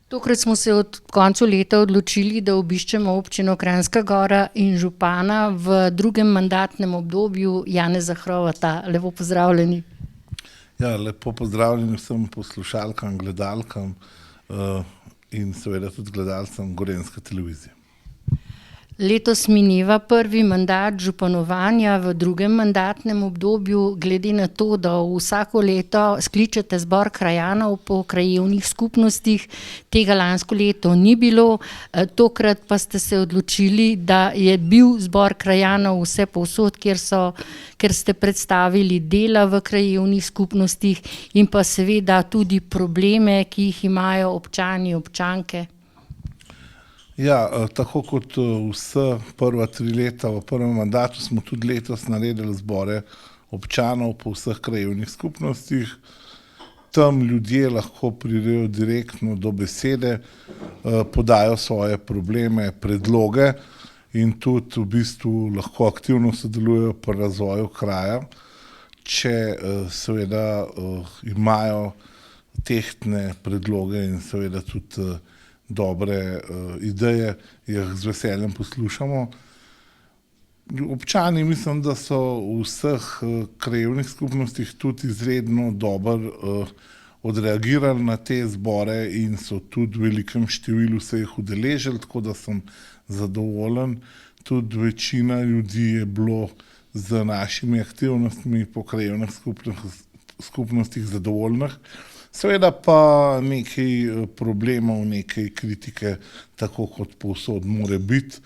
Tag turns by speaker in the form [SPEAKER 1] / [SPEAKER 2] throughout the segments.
[SPEAKER 1] Tokrat smo se od koncu leta odločili, da obiščemo občino Kranjska Gora in župana v drugem mandatnem obdobju Janeza Hrovata. Lepo pozdravljeni.
[SPEAKER 2] Ja, lepo pozdravljeni vsem poslušalkam, gledalkam in seveda tudi gledalcem Gorenjske televizije.
[SPEAKER 1] Letos mineva prvi mandat županovanja v drugem mandatnem obdobju. Glede na to, da vsako leto skličete zbor krajanov po krajevnih skupnostih, tega lansko leto ni bilo, tokrat pa ste se odločili, da je bil zbor krajanov vsepovsod, ker ste predstavili dela v krajevnih skupnostih in pa seveda tudi probleme, ki jih imajo občani, občanke.
[SPEAKER 2] Ja, tako kot vse prva 3 leta v prvem mandatu smo tudi letos naredili zbore občanov po vseh krajevnih skupnostih. Tam ljudje lahko pridejo direktno do besede, podajo svoje probleme, predloge in tudi v bistvu lahko aktivno sodelujejo pri razvoju kraja, če seveda imajo tehtne predloge in seveda tudi dobre ideje, jih z veseljem poslušamo. Občani mislim, da so v vseh krajevnih skupnostih tudi izredno dobro odreagirali na te zbore in so tudi v velikem številu se jih udeležili, tako da sem zadovoljen. Tudi večina ljudi je bilo z našimi aktivnostmi po krajevnih skupnostih zadovoljnih. Seveda pa nekaj problemov, nekaj kritike, tako kot povsod more biti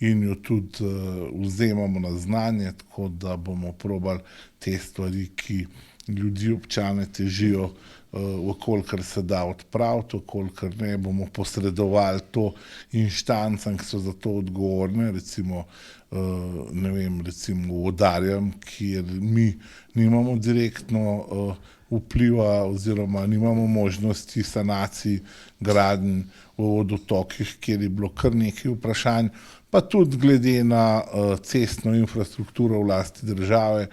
[SPEAKER 2] in jo tudi vzemamo na znanje, tako da bomo probali te stvari, ki ljudi, občane težijo, kolikor se da odpraviti, kolikor ne, bomo posredovali to inštancam, ki so za to odgovorne, recimo vodarjem, kjer mi nimamo direktno vpliva oziroma nimamo možnosti sanacij gradenj v vodotokih, kjer je bilo kar nekaj vprašanj, pa tudi glede na cestno infrastrukturo v lasti države,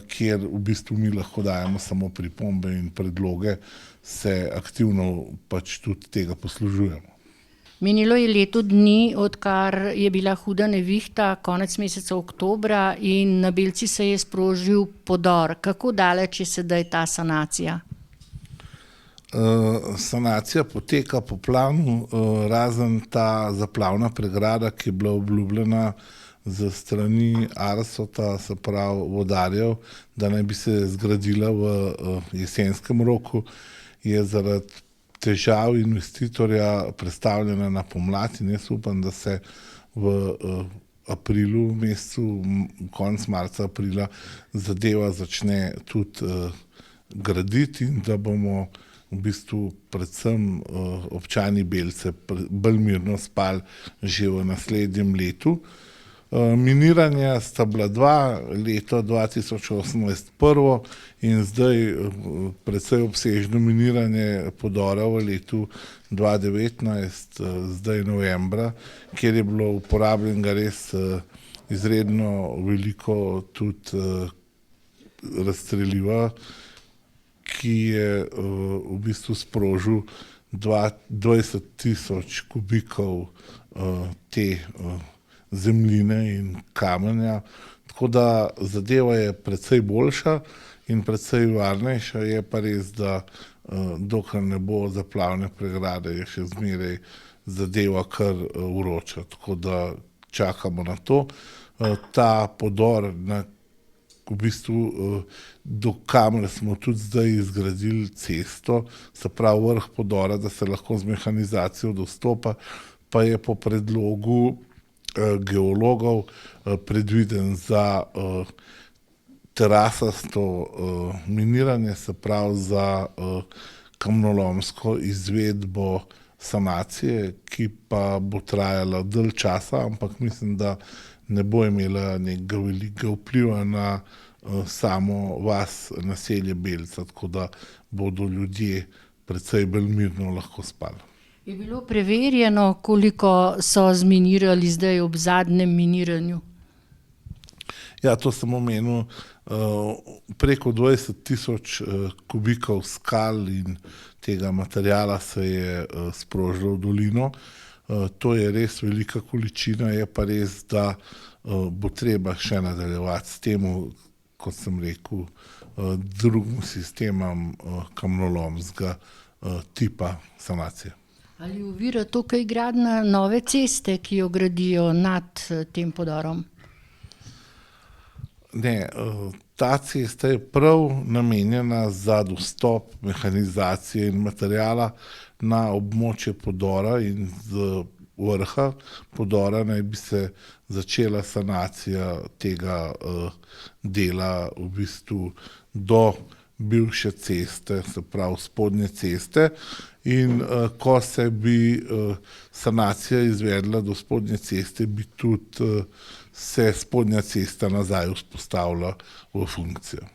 [SPEAKER 2] kjer v bistvu mi lahko dajemo samo pripombe in predloge, se aktivno pač tudi tega poslužujemo.
[SPEAKER 1] Minilo je leto dni, odkar je bila huda nevihta konec meseca oktobra in na Belci se je sprožil podor. Kako daleč je sedaj ta sanacija?
[SPEAKER 2] Sanacija poteka po planu, razen ta zaplavna pregrada, ki je bila obljubljena s strani ARSO-ta, se pravi vodarjev, da naj bi se zgradila v jesenskem roku, je zaradi težav investitorja prestavljena na pomlad in jaz upam, da se v aprilu mesecu, konec marca, aprila zadeva začne tudi graditi in da bomo v bistvu predvsem občani Belce bolj mirno spali že v naslednjem letu. Miniranja sta bila 2, leto 2018 prvo in zdaj precej obsežno miniranje podora v letu 2019, zdaj novembra, kjer je bilo uporabljenega res izredno veliko tudi razstreliva, ki je v bistvu sprožil 20.000 kubikov te zemljine in kamenja, tako da zadeva je precej boljša in precej varnejša, je pa res, da dokler ne bo zaplavne pregrade, je še zmeraj zadeva kar vroča, tako da čakamo na to. Ta podor v bistvu do kamere smo tudi zdaj izgradili cesto, se pravi vrh podora, da se lahko z mehanizacijo dostopa, pa je po predlogu geologov predviden za terasasto miniranje, se pravi za kamnolomsko izvedbo sanacije, ki pa bo trajala dalj časa, ampak mislim, da ne bo imela nekega velikega vpliva na samo vas, naselje Belca, tako da bodo ljudje precej bolj mirno lahko spali.
[SPEAKER 1] Je bilo preverjeno, koliko so zminirali zdaj ob zadnjem miniranju?
[SPEAKER 2] Ja, to sem omenil preko 20 000 kubikov skal in tega materijala se je sprožilo v dolino. To je res velika količina, je pa res, da bo treba še nadaljevati s tem, kot sem rekel, drugim sistemom kamnolomskega tipa sanacije.
[SPEAKER 1] Ali ovira to kaj gradnja nove ceste, ki jo gradijo nad tem podorom?
[SPEAKER 2] Ne, ta cesta je prav namenjena za dostop mehanizacije in materijala na območje podora in z vrha podora naj bi se začela sanacija tega dela v bistvu do bivše ceste, se pravi spodnje ceste. In ko se bi sanacija izvedla do spodnje ceste, bi tudi se spodnja cesta nazaj vzpostavila v funkcijo.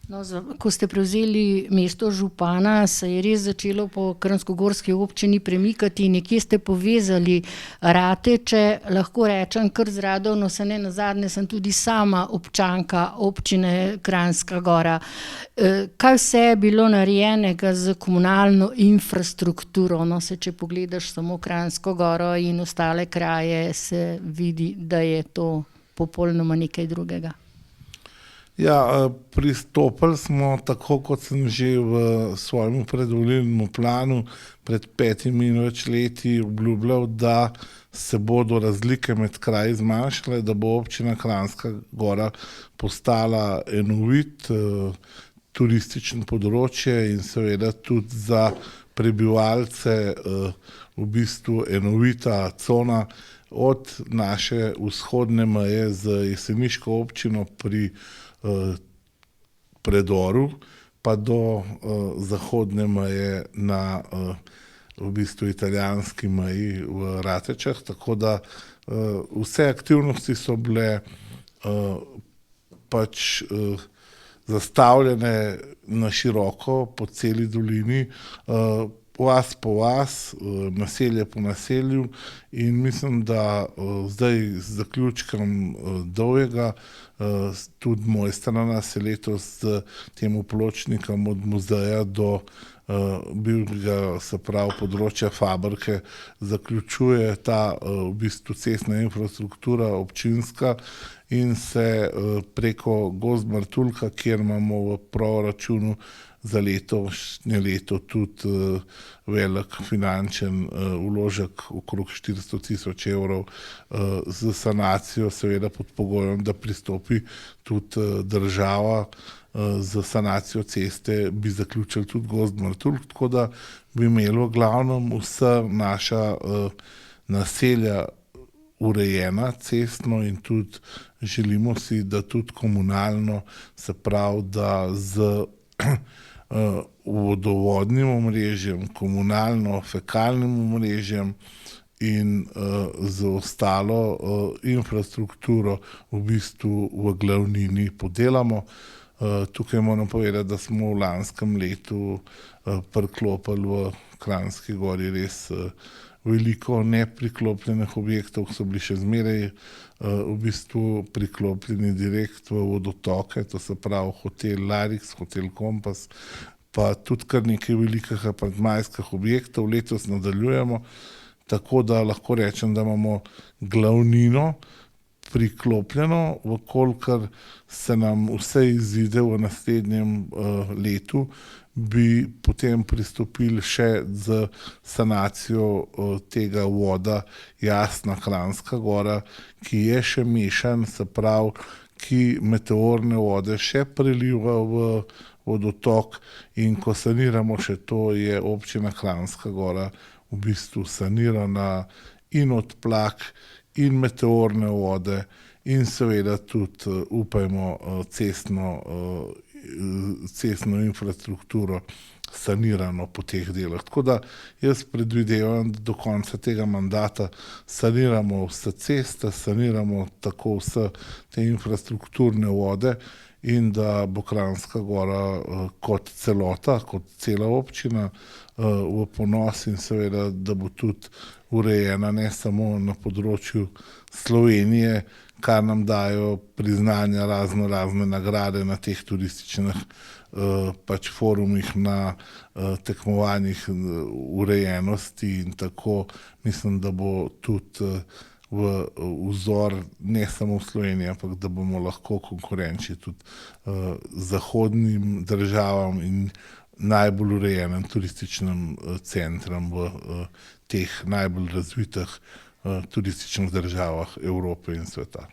[SPEAKER 1] No, ko ste prevzeli mesto župana, se je res začelo po kranjskogorski občini premikati. Nekje ste povezali Rateče, lahko rečem kar z radovno, se ne nazadnje sem tudi sama občanka občine Kranjska Gora. Kaj vse je bilo narejenega z komunalno infrastrukturo? No, če pogledaš samo Kranjsko Goro in ostale kraje, se vidi, da je to popolnoma nekaj drugega.
[SPEAKER 2] Ja, pristopili smo, tako kot sem že v svojem predvolilnem planu pred 5 in več leti obljubljal, da se bodo razlike med kraji zmanjšale, da bo občina Kranjska Gora postala enovit turistično področje in seveda tudi za prebivalce v bistvu enovita cona od naše vzhodne meje z jeseniško občino pri predoru pa do zahodne meje na v bistvu italijanski meji v Ratečah, tako da vse aktivnosti so bile pač zastavljene na široko po celi dolini, vas po vas, naselje po naselju in mislim, da zdaj z zaključkom Dolgega tudi moj strana se letos s tem pločnikom od muzeja do bivšega, se pravi področja fabrike, zaključuje ta v bistvu cestna infrastruktura občinska in se preko Gozd Martuljka, kjer imamo v proračunu za letošnje leto tudi velik finančen vložek okrog 400 000 evrov z sanacijo, seveda pod pogojem, da pristopi tudi država z sanacijo ceste, bi zaključili tudi Gozd Martuljk, tako da bi imelo v glavnem vsa naša naselja urejena cestno in tudi želimo si, da tudi komunalno, se pravi, da z vodovodnim omrežjem, komunalno-fekalnim omrežjem in z ostalo infrastrukturo v bistvu v glavnini podelamo. Tukaj moram povedati, da smo v lanskem letu priklopili v Kranjski Gori res veliko nepriklopljenih objektov, so bili še zmeraj v bistvu priklopljeni direkt v vodotoke, to se pravi hotel Larix, hotel Kompas, pa tudi kar nekaj velikih apartmajskih objektov. Letos nadaljujemo, tako da lahko rečem, da imamo glavnino priklopljeno, vkolikor se nam vse izide v naslednjem letu, bi potem pristopili še z sanacijo tega voda Jasna Kranjska Gora, ki je še mešan, se pravi, ki meteorne vode še preliva v vodotok in ko saniramo še to, je občina Kranjska Gora v bistvu sanirana in odplak in meteorne vode in seveda tudi upajmo cestno infrastrukturo sanirano po teh delah. Tako da jaz predvidevam, da do konca tega mandata saniramo vse ceste, saniramo tako vse te infrastrukturne vode in da bo Kranjska Gora kot celota, kot cela občina v ponos in seveda, da bo tudi urejena ne samo na področju Slovenije, kar nam dajo priznanja razne nagrade na teh turističnih pač forumih, na tekmovanjih urejenosti in tako. Mislim, da bo tudi vzor ne samo v Sloveniji, ampak da bomo lahko konkurenčni tudi zahodnim državam in najbolj urejenim turističnim centrom v teh najbolj razvitih turističnih državah Evrope in sveta.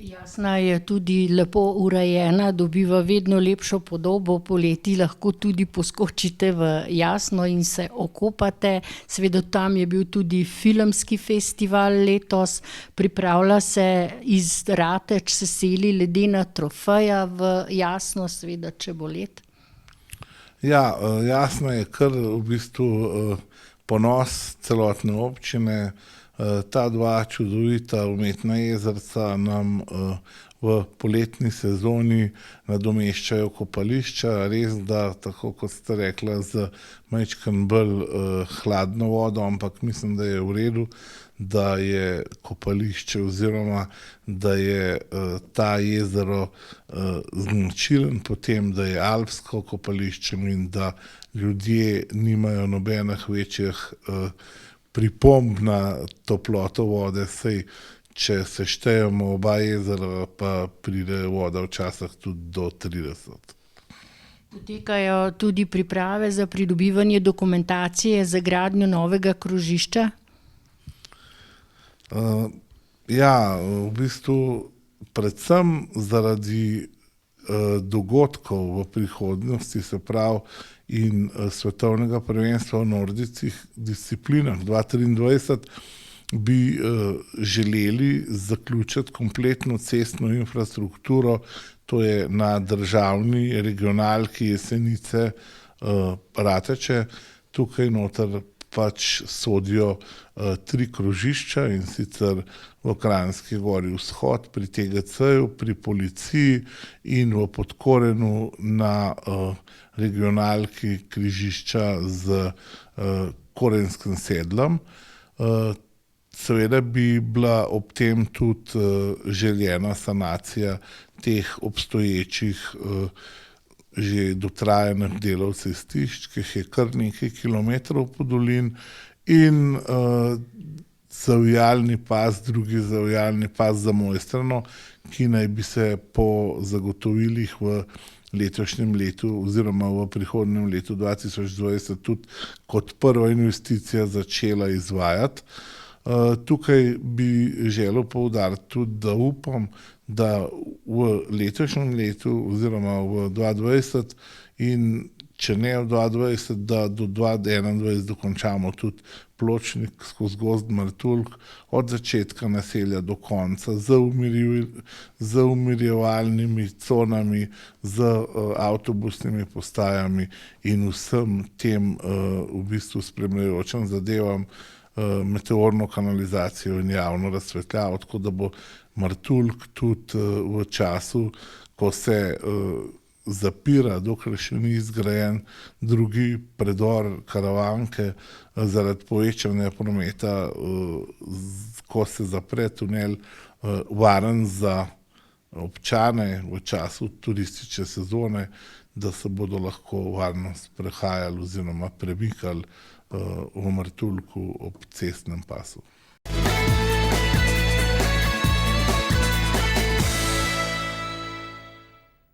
[SPEAKER 1] Jasna je tudi lepo urejena, dobiva vedno lepšo podobo, poleti lahko tudi poskočite v Jasno in se okopate. Seveda tam je bil tudi filmski festival letos, pripravlja se iz Rateč se seli ledena trofeja v Jasno, seveda če bo led.
[SPEAKER 2] Ja, Jasna je kar v bistvu ponos celotne občine. Ta dva čudovita umetna jezerca nam v poletni sezoni nadomeščajo kopališča. Res, da tako kot ste rekla, z majčkeno bolj hladno vodo, ampak mislim, da je v redu, da je kopališče oziroma da je ta jezero značilen po tem, da je alpsko kopališče in da ljudje nimajo nobenih večjih pripomb na toploto vode, saj če seštejemo oba jezera, pa pride voda včasih tudi do 30.
[SPEAKER 1] Potekajo tudi priprave za pridobivanje dokumentacije za gradnjo novega krožišča?
[SPEAKER 2] Ja, v bistvu predvsem zaradi dogodkov v prihodnosti, se pravi, in svetovnega prvenstva v nordijskih disciplinah 2023 bi želeli zaključiti kompletno cestno infrastrukturo, to je na državni regionalki Jesenice Rateče. Tukaj noter pač sodijo 3 krožišča, in sicer v Kranjski Gori vzhod pri TGC-ju, pri policiji in v Podkorenu na regionalki križišča z Korenskim sedlom. Seveda bi bila ob tem tudi želena sanacija teh obstoječih že dotrajanih delov cestišč, ki jih je kar nekaj kilometrov po dolini, in zavijalni pas, drugi zavijalni pas za Mojstrano, ki naj bi se po zagotovilih v letošnjem letu oziroma v prihodnjem letu 2020 tudi kot prva investicija začela izvajati. Tukaj bi želel poudariti tudi, da upam, da v letošnjem letu oziroma v 2020 in če ne v 2020, da do 2021 dokončamo tudi pločnik skozi gozd Martuljk od začetka naselja do konca z umirjevalnimi conami, z avtobusnimi postajami in vsem tem v bistvu spremljajočim zadevam, meteorno kanalizacijo in javno razsvetljavo, tako da bo Martuljk tudi v času, ko se zapira, dokler še ni izgrajen drugi predor Karavanke, zaradi povečanja prometa, ko se zapre tunel, varen za občane v času turistične sezone, da se bodo lahko varno sprehajali oziroma premikali v Martuljku ob cestnem pasu.